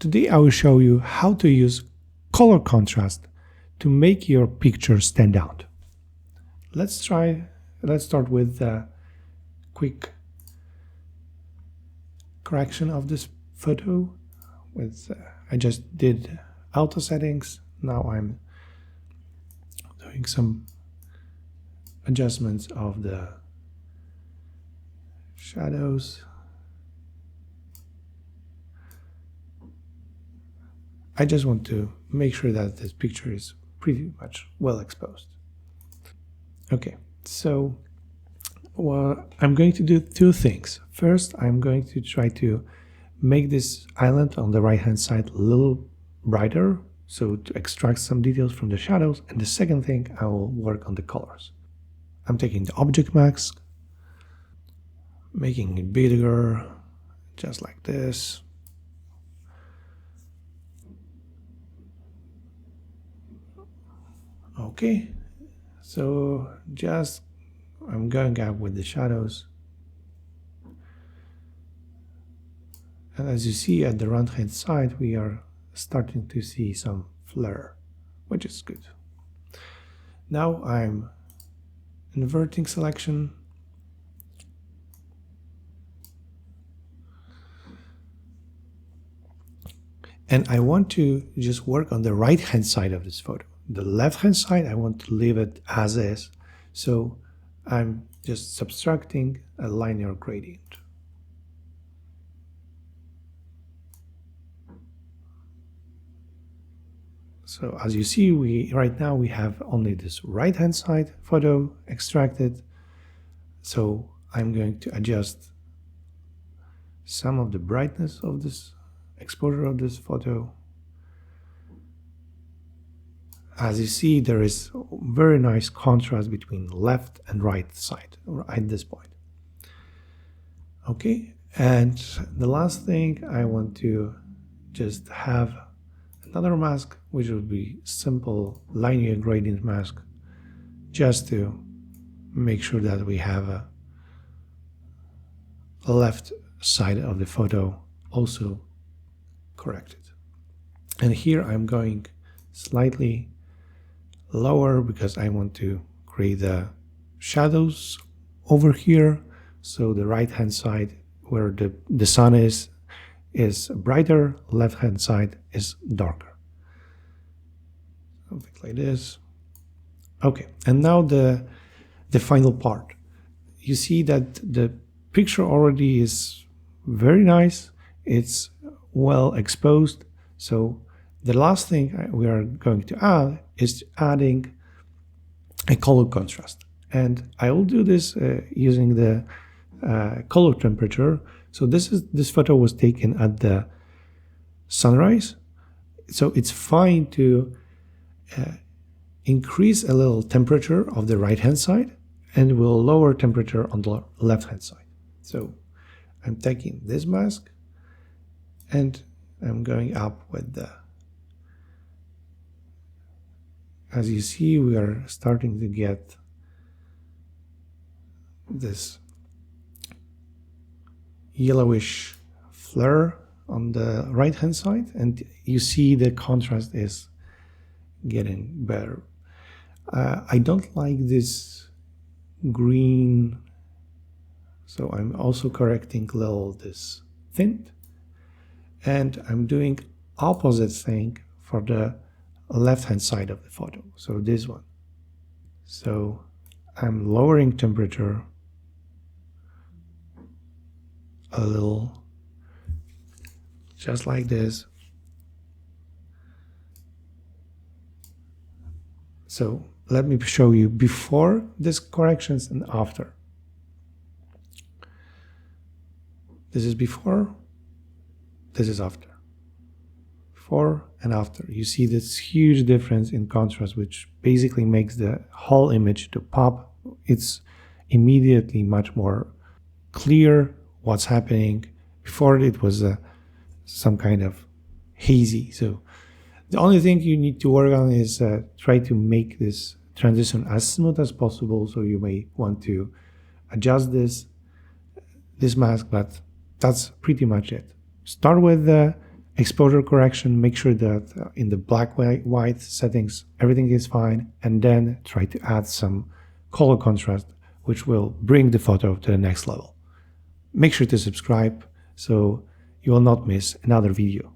Today I will show you how to use color contrast to make your picture stand out. Let's start with a quick correction of this photo. I just did auto settings. Now I'm doing some adjustments of the shadows. I just want to make sure that this picture is pretty much well exposed. Okay, so I'm going to do two things. First, I'm going to try to make this island on the right hand side a little brighter, so to extract some details from the shadows. And the second thing, I will work on the colors. I'm taking the object mask, making it bigger, just like this. Okay, so I'm going up with the shadows, and as you see at the right hand side we are starting to see some flare, which is good. Now I'm inverting selection, and I want to just work on the right hand side of this photo. The left hand side I want to leave it as is, so I'm just subtracting a linear gradient. So as you see, right now we have only this right hand side photo extracted, so I'm going to adjust some of the brightness of this exposure of this photo. As you see, there is very nice contrast between left and right side at this point. Okay, and the last thing, I want to just have another mask, which would be simple linear gradient mask, just to make sure that we have a left side of the photo also corrected. And here I'm going slightly lower because I want to create the shadows over here, so the right hand side where the sun is brighter, left hand side is darker, something like this. Okay, and now the final part. You see that the picture already is very nice, it's well exposed. So the last thing we are going to add is adding a color contrast, and I will do this using the color temperature. So this photo was taken at the sunrise, so it's fine to increase a little temperature of the right hand side and will lower temperature on the left hand side. So I'm taking this mask and I'm going up with the, as you see, we are starting to get this yellowish flare on the right hand side, and you see the contrast is getting better. I don't like this green, so I'm also correcting a little this tint, and I'm doing opposite thing for the left hand side of the photo, so this one. So I'm lowering temperature a little, just like this. So let me show you before these corrections and after. This is before, this is after. Before and after. You see this huge difference in contrast, which basically makes the whole image to pop. It's immediately much more clear what's happening. Before it was some kind of hazy. So the only thing you need to work on is try to make this transition as smooth as possible. So you may want to adjust this mask, but that's pretty much it. Start with the exposure correction, make sure that in the black white settings everything is fine, and then try to add some color contrast, which will bring the photo to the next level. Make sure to subscribe so you will not miss another video.